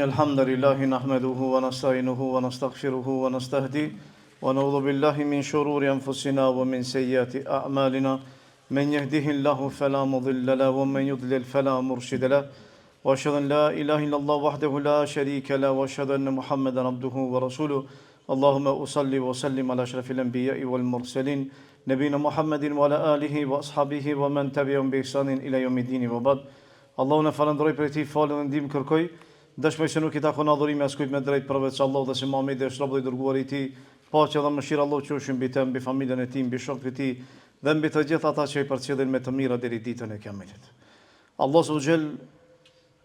إن الحمد لله نحمده ونستعينه ونستغفره ونستهديه ونعوذ بالله من شرور أنفسنا ومن سيئات أعمالنا من يهده الله فلا مضل له ومن يضلل فلا مرشد له وأشهد أن لا إله إلا الله وحده لا شريك له وأشهد أن محمدا عبده ورسوله اللهم أصلي وسلم على أشرف الأنبياء والمرسلين نبينا محمد وعلى آله وأصحابه ومن تبعهم بإحسان إلى يوم الدين وبعد Allahu në falënderoj për ti falën dhe ndihmë kërkoj, dëshmoj se nuk i takon adhurimi askujt me drejt përveç Allahut dhe se Muhamedi është rob i dërguar i tij, paqja dhe mëshira Allahu qofshin mbi të, mbi familjen e tij, mbi shokët e tij dhe mbi të gjithë ata që i përcjellin me të mira deri ditën e Kiametit. Allahu subhanahu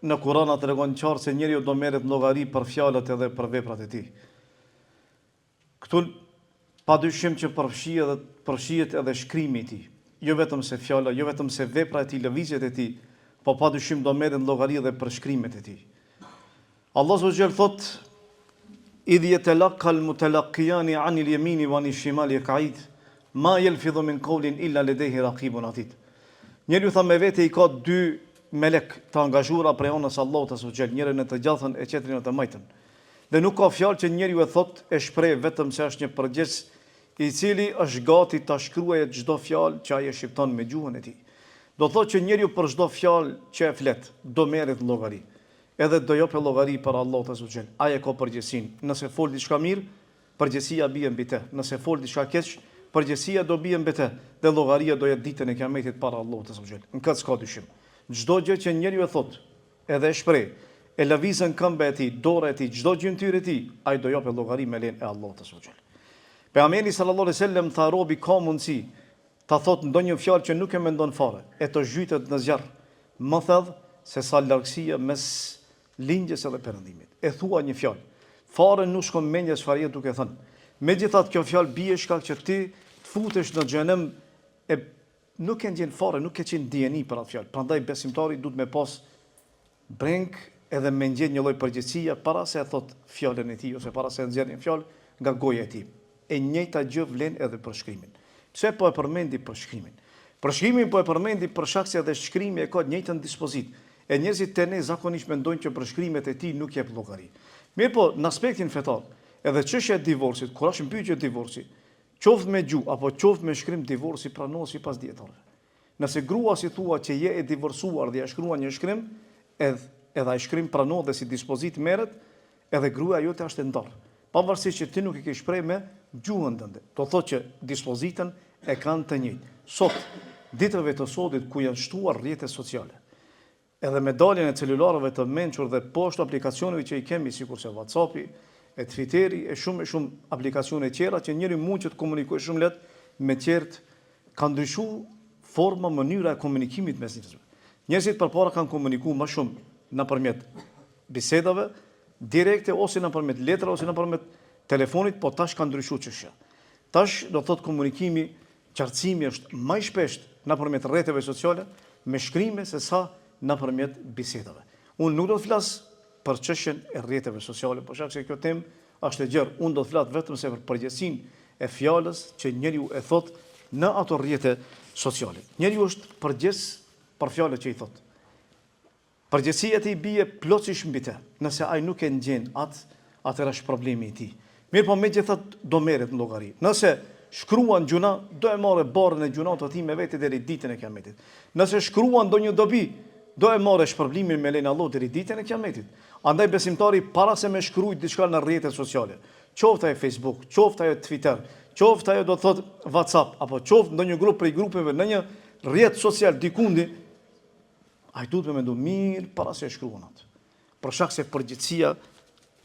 në Kur'an tregon qartë se njeriu do merret llogari për fjalët edhe për veprat e tij. Këtu padyshim që përfshihet edhe shkrimi i tij, jo vetëm se fjala, jo vetëm se vepra e tij, lëvizjet e tij, po padyshim do merret llogari dhe për shkrimet e tij. Allah subhanahu thot: "Idh yatalaqqa al-mutalaqqiyan 'an al-yamini wa 'an al-shimali qa'id, ma yalfidhu min qawlin illa ladayhi raqibun atid." Njeriu tha me vete i ka dy melek të angazhuara prej anës Allahut subhanahu, njërin në të gjallën e tjetrin në të majtën. Dhe nuk ka fjalë që njeriu e thot e shpreh vetëm se është një përgjegjës i cili është gati ta shkruajë çdo fjalë që ai e shqipton me gjuhën e tij. Do thotë që njeriu për çdo fjalë që e flet do merret llogari. Edhe do jopë llogari për Allahut azza xhel. Ai e ka përgjegjësinë. Nëse fol diçka mirë, përgjegjësia bie mbi të. Nëse fol diçka keq, përgjegjësia do bie mbi të. Dhe llogaria do jetë ditën e Kiametit para Allahut azza xhel. Në këtë s'ka dyshim. Çdo gjë që njeriu e thot, edhe e shpreh, e lëvizën këmbë e tij, dorë e tij, çdo gjymtyrë e tij, ai do jopë llogari me lenë e Allahut azza xhel. Pejgamberi sallallahu alaihi wasallam tha robi ka mundsi ta thot ndonjë fjalë që nuk e mendon fare, e të zhytet në zjarr, më thellë se sa largësia mes lindjes edhe perëndimit. E thua një fjalë, fare nuk shkon mendja çfarë duke thënë. Megjithatë kjo fjalë bie shkak që ti të futesh në xhenem e nuk e ndjen fare, nuk e qenë dijeni për atë fjalë. Prandaj besimtari duhet me pas breng edhe me ndjen një lloj përgjegjësie para se e thot fjalën e tij ose para se e nxjerr një fjalë nga goja e tij. E njëjta gjë vlen edhe për shkrimin. Pse po e përmendi për shkrimin? Për shkrimin po e përmendi për shkak se edhe shkrimi e ka të njëjtën dispozit. E njerëzit të ne zakonisht mendojnë që për shkrimet e tij nuk jep llogari. Mirë po, në aspektin fetar, edhe çështja e divorcit, kur është mbytyje divorci, qoftë me gjuhë apo qoftë me shkrim divorci pranohet sipas dietarëve. Nëse grua si thua që je e divorcuar dhe ja shkruan një shkrim, edhe ai shkrim pranohet dhe si dispozit merret, edhe gruaja jote është e ndarë. Pavarësisht që ti nuk e ke shpreh me gjuhën tënde. Do thotë që dispozitën e kanë të njëjtë. Sot, ditëve të sotit ku janë shtuar rrjetet sociale, edhe me daljen e celularëve të mençur dhe poshtë aplikacioneve që i kemi, sikurse WhatsAppi, e Twitteri, e shumë aplikacione tjera që njëri mund që të komunikojë shumë lehtë me tjerë, ka ndryshuar forma, mënyra e komunikimit mes njerëzve. Njerëzit përpara kanë komunikuar më shumë nëpërmjet bisedave direkte ose nëpërmjet letra ose nëpërmjet telefonit, po tash ka ndryshuar çështja. Tash do thotë komunikimi, qartësimi është më i shpeshtë nëpërmjet rrjeteve sociale me shkrime se sa nëpërmjet bisedave. Unë nuk do të flas për çështjen e rrjeteve sociale, por shkak se kjo temë është e gjerë. Unë do të flas vetëm se për përgjegjësinë e fjalës që njeriu e thot në ato rrjete sociale. Njeriu është përgjegjës për fjalët që i thot. Përgjegjësia e tij bie plotësisht mbi të. Nëse ai nuk e ndjen atëherë është problemi i tij. Mirë po megjithatë do merret në llogari. Nëse shkruan gjuna, do e marrë barrën e gjunat të tij me vete deri ditën e Kiametit. Nëse shkruan ndonjë dobi, do e marrë shpërblimin me lenë Allah deri ditën e Kiametit. Andaj besimtari para se me shkruaj diçka në rrjetet sociale, qoftë ajo Facebook, qoftë ajo Twitter, qoftë ajo do të thotë WhatsApp, apo qoftë ndonjë grup prej grupeve në një rrjet social dikundi, ai duhet me mendu mirë para se shkruan atë. Për shkak se përgjegjësia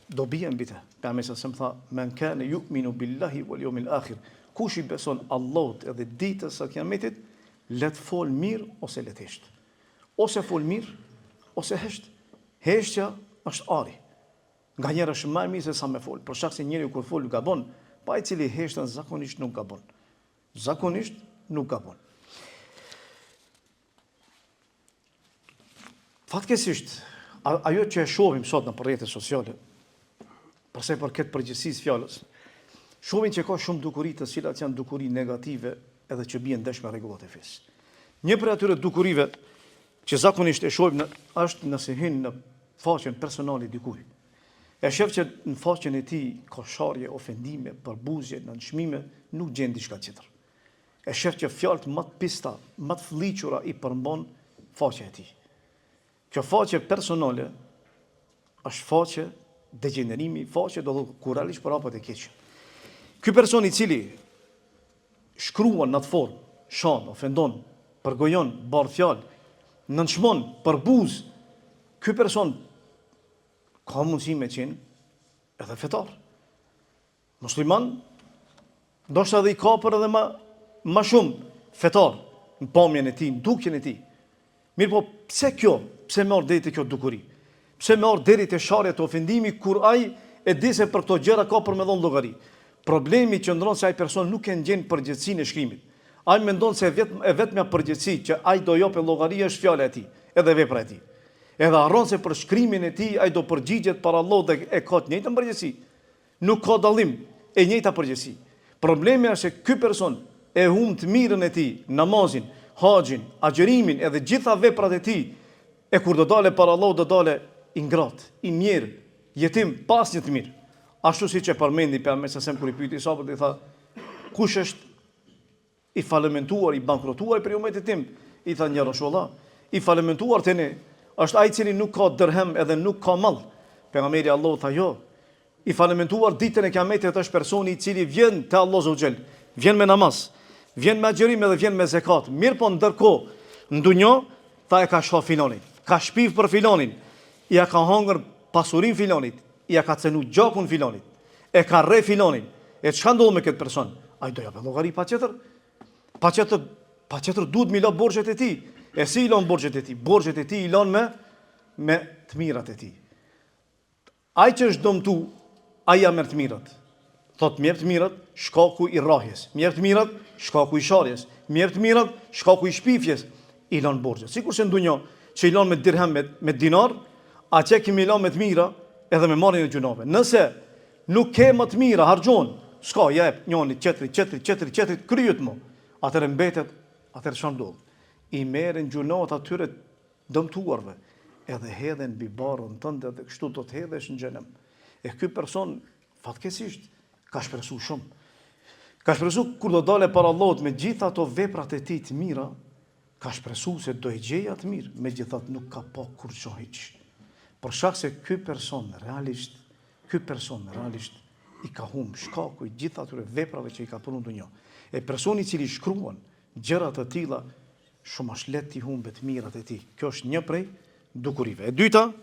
do bie mbi të. Pejgamberi sa më tha, "Men kana yu'minu billahi wal yawmil akhir." Kush i beson Allahut edhe ditës së Kiametit, let fol mirë ose let hesht. Ose fol mirë ose hesht. Heshtja është ari. Nganjëherë është më e mirë se sa me fol. Për shkak se njeriu kur fol gabon, pa i cili heshtën zakonisht nuk gabon. Zakonisht nuk gabon. Fatkeqësisht, ajo që e shohim sot në rrjetet sociale, përse për këtë përgjegjësisë fjalës, shohim që ka shumë dukuri të cilat janë dukuri negative edhe që bien ndesh me rregullat e fesë. Një prej atyre dukurive që zakonisht e shohim është nëse hyn në faqen personale dikujt. e shef që në faqen e tij ka sharje, ofendime, përbuzje, nënçmime, nuk gjen diçka tjetër. E shef që fjalët më të pista, më të fliqura i përmban faqja e tij. Kjo faqe personale është faqe degenerimi, faqe do të kuralisht për apat e keq. Ky person i cili shkruan në atë formë, shan, ofendon, përgojon, bardh fjalë, nënçmon, përbuz, ky person ka mundësi me qenë edhe fetar. Musliman, ndoshta edhe i kapër edhe më shumë fetar në pamjen e tij, në dukjen e tij. Mirë po, pse kjo? Pse merr deri te kjo dukuri? Pse merr deri te sharja të ofendimi kur ai e di se për këto gjëra ka për me dhënë llogari? Problemi qëndron se ai person nuk e ndjen përgjegjësinë e shkrimit. Ai mendon se vetmja përgjegjësi që ai do jopë llogari është fjala e tij, edhe vepra e tij. Edhe harron se për shkrimin e tij ai do përgjigjet para Allahut dhe e ka të njëjtën përgjegjësi. Nuk ka dallim, e njëjta përgjegjësi. Problemi është se ky person e humb të mirën e tij, namazin, haxhin, agjërimin edhe gjitha veprat e tij, e kur do dale para Allahut do dale i ngrat, i mirë, jetim pas një të mirë. Ashtu siç e përmendi pejgamberi sa kur i pyeti sahabët i tha, kush është i falimentuar, i bankrotuar për umetin tim? I tha një Rasulullah, i falimentuar te ne është ai i cili nuk ka dirhem edhe nuk ka mall. Pejgamberi Allahu tha jo. I falimentuar ditën e Kiametit është personi i cili vjen te Allahu Zogjel, vjen me namaz, vjen me agjërim edhe vjen me zekat. Mirë po ndërkohë në dunjë tha e ka shoh filanin, ka shpiv për filanin, ja ka hangër pasurin filanit, ja ka cenu gjakun filanit, e ka rre filanin. E çka ndodh me këtë person? Ai do japë llogari patjetër duhet mi lë borxhet e tij. E si i lën borxhet e tij? Borxhet e tij i lën me të mirat e tij. Ai që është dëmtu, ai ja merr të mirat. Thot më jep të mirat, shkaku i rrahjes. Më jep të mirat, shkaku i sharjes. Më jep të mirat, shkaku i shpifjes. I lën borxhet. Sikurse në dunjë që i lën me dirhem me dinar, atje kemi lën me të mira edhe me marrjen e gjunave. Nëse nuk ke më të mira, harxhon, s'ka jep njëri, çetri, kryet më. Atëherë mbetet, atëherë çfarë ndodh? I merren gjunat atyre dëmtuarve, edhe hedhen mbi barrën tënde dhe kështu do të hedhesh në xhenem. E ky person fatkeqësisht ka shpresuar shumë. Ka shpresuar kur do dale para Allahut me gjitha ato veprat e tij të mira, ka shpresuar se do e gjejë të mirë, megjithatë nuk ka pa kurrë hiç. Për shkak se ky person realisht i ka humb shkaku i gjitha atyre veprave që i ka punuar në dunjë. E personi i cili shkruan gjëra të tilla shumë është lehtë i humbet mirat e tij. Kjo është një prej dukurive. E dyta,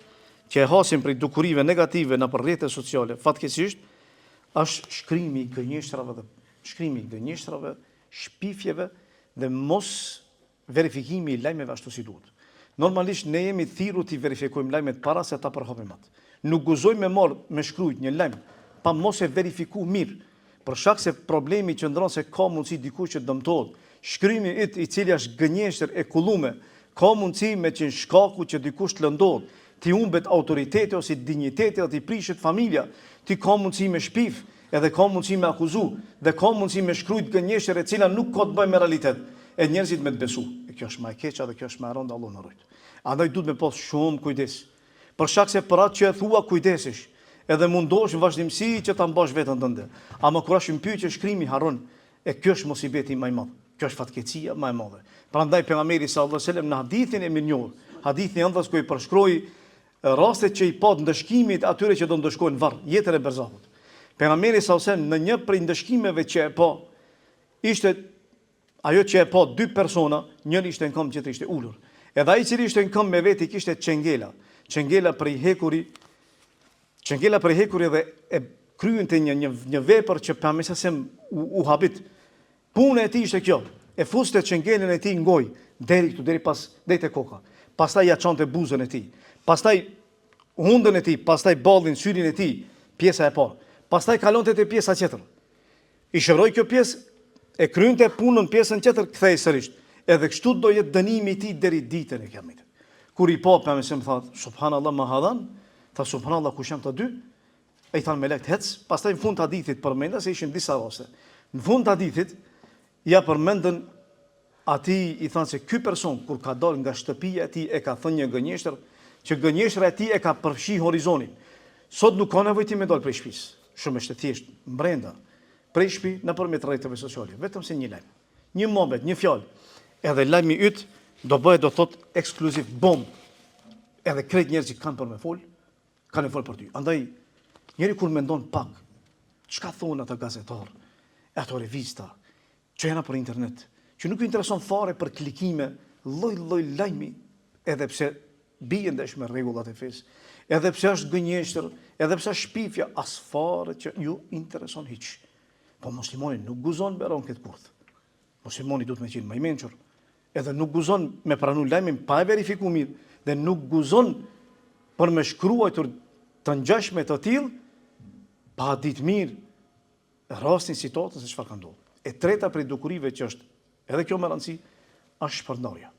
që e hasim prej dukurive negative në rrjetet sociale, fatkeqësisht, është shkrimi i gënjeshtrave, shpifjeve dhe mos verifikimi i lajmeve ashtu si duhet. Normalisht ne jemi thirrur të verifikojmë lajmet para se ta përhapim atë. Nuk guzojmë me shkruajt një lajm pa mos e verifikuar mirë, për shkak se problemi qëndron se ka mundësi dikush që dëmtohet. Shkrimi i cili është gënjeshtër e kullume, ka mundësi me qenë shkaku që dikush të lëndohet, ti humbet autoriteti ose dinjiteti dhe ti prishet familja, ti ka mundësi me shpif, edhe ka mundësi me akuzu, dhe ka mundësi me shkrujt gënjeshtër e cila nuk ka të bëjë me realitet, e njerëzit me të besu. E kjo është më e keqa dhe kjo është më e rënda, Allahu na ruaj. Andaj duhet me pas shumë kujdes. Për shkak se për atë që e thua kujdesesh, edhe mundosh vazhdimsi që ta mbash veten tënde. Ama kur është pyetje shkrimi harron, e kjo është mosibeti më i madh. Kjo është fatkeqësia më e madhe. Prandaj pejgamberi sallallahu alajhi wasallam në hadithin e mirënjohur, hadithi ëndës ku i përshkroi rastet që i pat ndëshkimit atyre që do ndëshkojnë varr, jetën e berzahut. Pejgamberi sallallahu alajhi wasallam në një prej ndëshkimeve që e pa, ishte ajo që e pa dy persona, njëri ishte në këmbë, tjetri ishte ulur. Edhe ai i cili ishte në këmbë me veti kishte çengela për i hekuri dhe e kryente një vepër që pejgamberi u habit. Puna e tij ishte kjo, e fuste çengelën e tij në gojë deri te koka. Pastaj ja çonte buzën e tij. Pastaj hundën e tij, pastaj ballin, syrin e tij, pjesa e parë. Pastaj kalonte te pjesa tjetër. I shëroi kjo pjesë, e kryente punën pjesën tjetër, kthej sërish. Edhe kështu do jetë dënimi i tij deri ditën e Kiametit. Kur i pa pejgamberi më tha, subhanallahu ma hadhan, tha subhanallahu kush janë të dy? Ai than me lekt hec, pastaj në fund të hadithit përmenda se ishin disa raste. Në fund të hadithit ja përmendën ati i thanë se ky person kur ka dalë nga shtëpia e tij e ka thënë një gënjeshtër, që gënjeshtra e tij e ka përfshi horizonin, Sot nuk ka nevojë ti me dal prej shtëpisë. Shumë është e thjeshtë, brenda, prej shtëpi nëpërmjet rrjeteve sociale, vetëm se një lajm, një mohabet, një fjalë. Edhe lajmi yt do bëhet do thot ekskluziv bomb. Edhe krejt njerëzit kanë për me fol, kanë fol për ty. Andaj njeri kur mendon pak, çka thonë ata gazetar, ato revista, që janë për internet, që nuk i intereson fare për klikime, lloj lajmi, edhe pse bien dash me rregullat e fesë, edhe pse është gënjeshtër, edhe pse është shpifja, as fare që ju intereson hiç. Po muslimani nuk guzon me ron këtë kurth. Muslimani duhet me qenë më i mençur, edhe nuk guzon me pranu lajmin pa e verifikuar mirë, dhe nuk guzon për me shkruar të ngjashme të tillë pa ditë mirë rastin, situatën se çfarë ka ndodhur. E treta prej dukurive që është edhe kjo me rëndësi, është shpërndarja.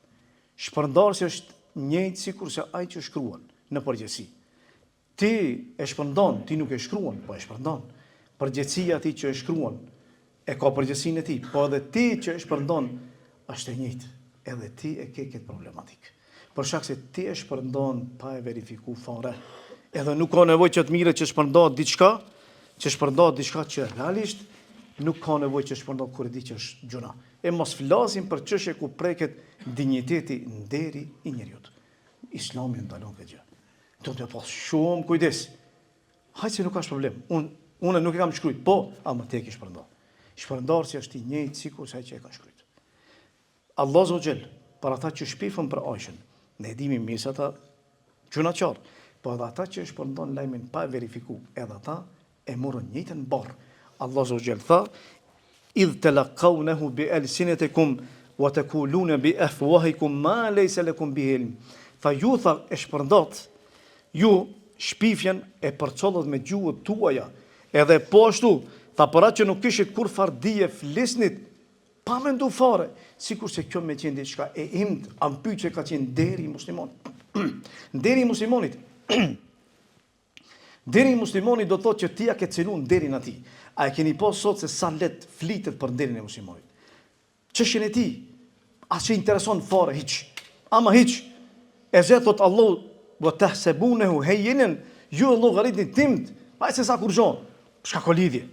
Shpërndarja është njëjtë sikur se ai që shkruan në përgjithësi. Ti e shpërndan, ti nuk e shkruan, po e shpërndan. Përgjithësia ti që e shkruan e ka përgjithësinë e tij, po edhe ti që e shpërndan është e njëjtë. Edhe ti e ke këtë problematik. Për shkak se ti e shpërndan pa e verifikuar fare. Edhe nuk ka nevojë që të mire që shpërndan diçka, që realisht nuk ka nevojë që shpërndan kur e di që është gjuna. E mos flasim për çështje ku preket dinjiteti, nderi i njerëzit. Islami ndalon këtë gjë. Do të pas shumë kujdes. Hajde se nuk ka problem. Unë nuk e kam shkruajt, po, ama te ke shpërndan. Shpërndarësi është i njëjtë sikur sa që e ka shkruajt. Allah Zogjel, për ata që shpifën për Aishën, ne dimi mirë se ata gjuna qarë, po edhe ata që shpërndan lajmin pa e verifiku, edhe ata e morën njëjtën barë. Allah Zogjel tha, idh talaqawnahu bi alsinatikum wa taquluna bi afwahikum ma laysa lakum bihi ilm. Tha ju tha e shpërndat, ju shpifjen e përcollët me gjuhët tuaja, edhe po ashtu, tha për atë që nuk kishit kur fardije flisnit, pa me ndu fare, sikur se kjo me qenë diçka e imt, ampy që ka qenë deri i muslimonit. Deri i muslimonit. Deri i muslimonit do thotë që ti ja ke celun derin ati. A e keni pas sot se sa let flitet për derin e muslimonit. Çështjen e ti, as që intereson fare hiç. Ama hiç. E zë thot Allah, wa tahsabunahu hayyinan, ju llogaritni timt, pa se sa kur gjon. Çka ka lidhje?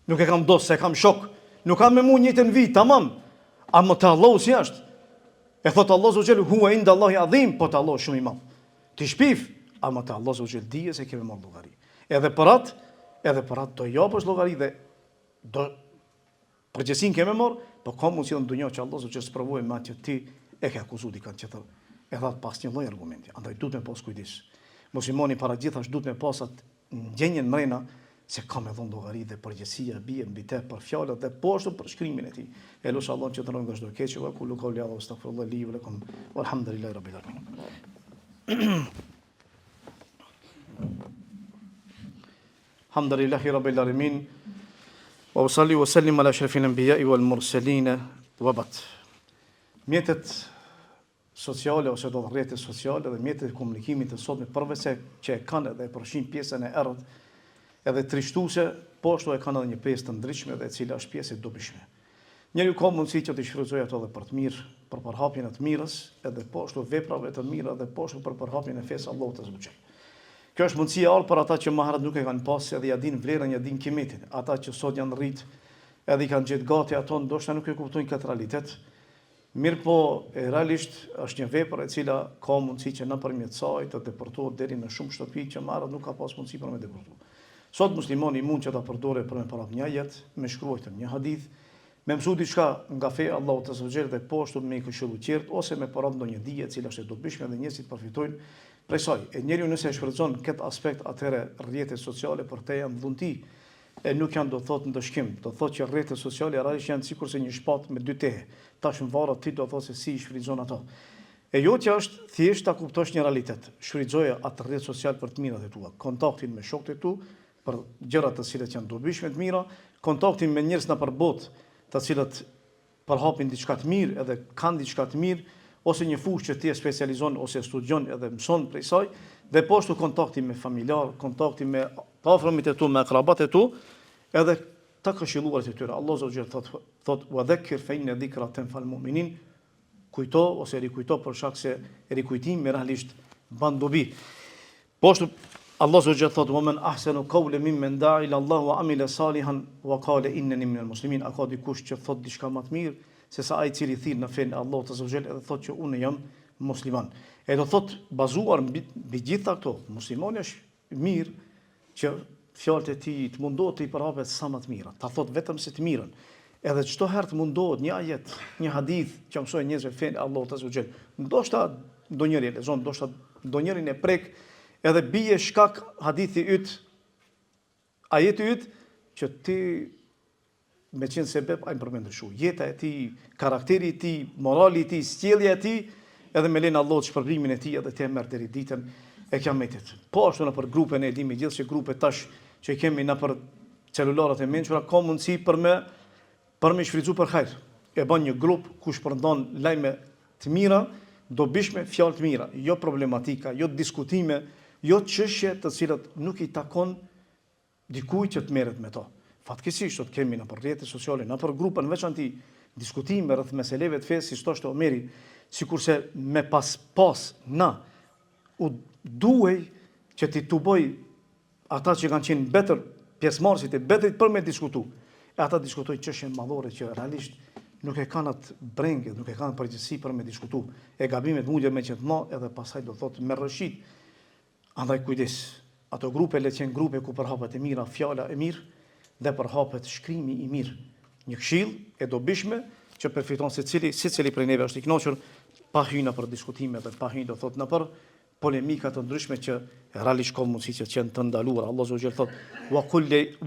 Nuk e kam dos, se kam shok. Nuk kam me mu njëtën vit, tamam. Ama të Allahu si është. E thot Allah Zogjel, huwa inda Allahi adhim, po të Allah shumë i madh. Ti shpif, ama të Allah Zogjel dije se kemi marrë llogari. Edhe për atë do japësh llogari dhe do përgjegjësinë kemë marrë, po ka mundësi në dunjë që Allah Zogjel sprovojë me atë që ti e ke akuzuar dikant që thotë. E tha pas një lloj argumenti. Andaj duhet me pas kujdis. Muslimani para gjithash duhet me pas atë ndjenjen mrena se ka me dhënë llogari dhe përgjegjësia bie mbi te për fjalët dhe poshtë për shkrimin e tij. Elush Allah që të ndron nga çdo keq, wa kullu qawli wa astaghfirullah li wa lakum walhamdulillahi rabbil alamin. Alhamdulillahi rabbil alamin. Wa usalli wa sallim ala ashrafil anbiya'i wal mursalin wa ba'd. Mjetet sociale ose do rrjetet sociale dhe mjetet e komunikimit të sotme përveç se që e kanë edhe përfshin pjesën e errët edhe trishtuese, po ashtu e kanë edhe një pjesë të ndryshme dhe e cila është pjesë e dobishme. Njeriu ka mundësi që të shfrytëzojë ato edhe për të mirë, për përhapjen e të mirës, edhe po ashtu veprave të mira dhe po ashtu për përhapjen e fesë Allahut të Zogjel. Kjo është mundësia e për ata që më herët nuk e kanë pasur edhe ja din vlerën, ja din kimetin. Ata që sot janë rrit, edhe i kanë gjetë gati ato, ndoshta nuk e kuptojnë këtë realitet. Mirë po, realisht është një vepër e cila ka mundësi që nëpërmjet saj të deportohet deri në shumë shtëpi që më herët nuk ka pas mundësi për me deportuar. Sot muslimani mund që ta përdore për me parap një ajet, me shkruajtër një hadith, me mësu diçka nga feja Allahut të Zogjel dhe po ashtu me këshillu qert ose me parap ndonjë dije e cila është e dobishme dhe njerëzit përfitojnë prej saj. E njeriu nëse e shfrytëzon këtë aspekt, atëherë rrjetet sociale për te janë dhunti e nuk janë do thotë ndëshkim. Do thotë që rrjetet sociale realisht janë sikur se një shpatë me dy tehe. Tash në varë ti do thotë se si i shfrytëzon ato. E jo që është thjesht ta kuptosh një realitet. Shfrytëzoje atë rrjet social për të mirat e tua, kontaktin me shokët e tu, për gjërat të cilat janë dobishme të mira, kontaktin me njerëz në përbot, të cilët përhapin diçka të mirë edhe kanë diçka të mirë, ose një fushë që ti e specializon ose studion edhe mëson prej saj, dhe po ashtu kontakti me familjar, kontakti me të afërmit e tu, me akrabat e tu, edhe të këshilluarit e tyre. Allah Zogjel thot wa dhakkir fa inna dhikra tanfa'ul mu'minin, kujto ose rikujto për shkak se rikujtimi realisht ban dobi. Po ashtu Allah Azza thot: "Wa man ahsanu qawlan mimman da'a ila Allah wa amila salihan wa qala innani minal muslimin." A ka dikush që thot diçka më të mirë se sa ai i cili thirr në fen e Allahut Azza wa Jall edhe thot që unë jam musliman. E do thot bazuar mbi gjitha këto, muslimani është mirë që fjalët e tij të mundohet të i përhapet sa më të mira. Ta thot vetëm se të mirën. Edhe çdo herë të mundohet një ajet, një hadith që mësojë njerëzve fen e Allahut Azza wa Jall. Ndoshta ndonjëri e lexon, ndoshta ndonjërin e prek edhe bie shkak hadithi yt, ajeti yt që ti me qenë sebeb ai për me ndryshu. Jeta e tij, karakteri i tij, morali i tij, sjellja e tij, edhe me lenë Allahut shpërblimin e tij edhe të merr deri ditën e Kiametit. Po ashtu në për grupen e dimi gjithë që grupe tash që kemi në për celularat e mençura ka mundësi për me shfrytzu për hajër. E bën një grup ku shpërndan lajme të mira, dobishme, fjalë të mira, jo problematika, jo diskutime, jo çështje të cilat nuk i takon dikujt që të merret me to. Fatkeqësisht sot kemi në rrjetet sociale, në për grupe në veçanti diskutime rreth meseleve të fesë, si thoshte Omeri, sikurse me pas na u duhej që ti tuboj ata që kanë qenë betër pjesëmarrësit e betrit për me diskutu. E ata diskutojnë çështje mallore që realisht nuk e kanë atë brengë, nuk e kanë përgjegjësi për me diskutu. E gabimet mundje me që të ma edhe pasaj do thotë me rëshit. Andaj kujdes, ato grupe le qenë grupe ku përhapet e mira, fjala e mirë dhe përhapet shkrimi i mirë. Një këshill e dobishme që përfiton secili prej neve është i kënaqur pa hyrë për diskutime dhe pa hyrë do thotë në për polemika të ndryshme që realisht ka mundësi që të jenë të ndaluara. Allah Azza wa Jalla thotë: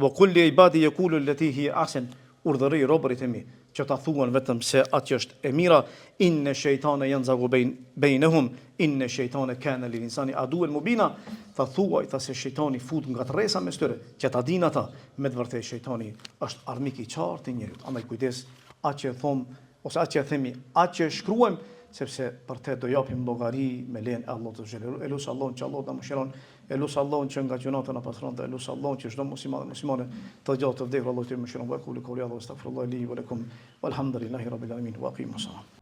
"Wa kulli ibadi yaqulu allati hiya ahsan", urdhëroi robërit e mi që ta thuan vetëm se atë që është e mira. Inna shejtana yanzagu bainahum inna shejtana kana lil insani aduwan mubina. Tha thuaj se shejtani fut nga rresa mes tyre, që ta dinë ata, me të vërtetë shejtani është armik i qartë i njerit. Andaj kujdes, atë që thom ose atë që themi, atë që shkruajmë, sepse për te do japim llogari me lejen e Allahut të xhelal. Elus Allahun që Allah na mëshiron, elus Allahun që nga gjunata na pastron, dhe elus Allahun që çdo musliman dhe muslimane të gjatë të vdekur, Allahu të mëshiron. Wa qulu qawli hadha astaghfirullah li wa lakum walhamdulillahi rabbil alamin wa aqimus salam.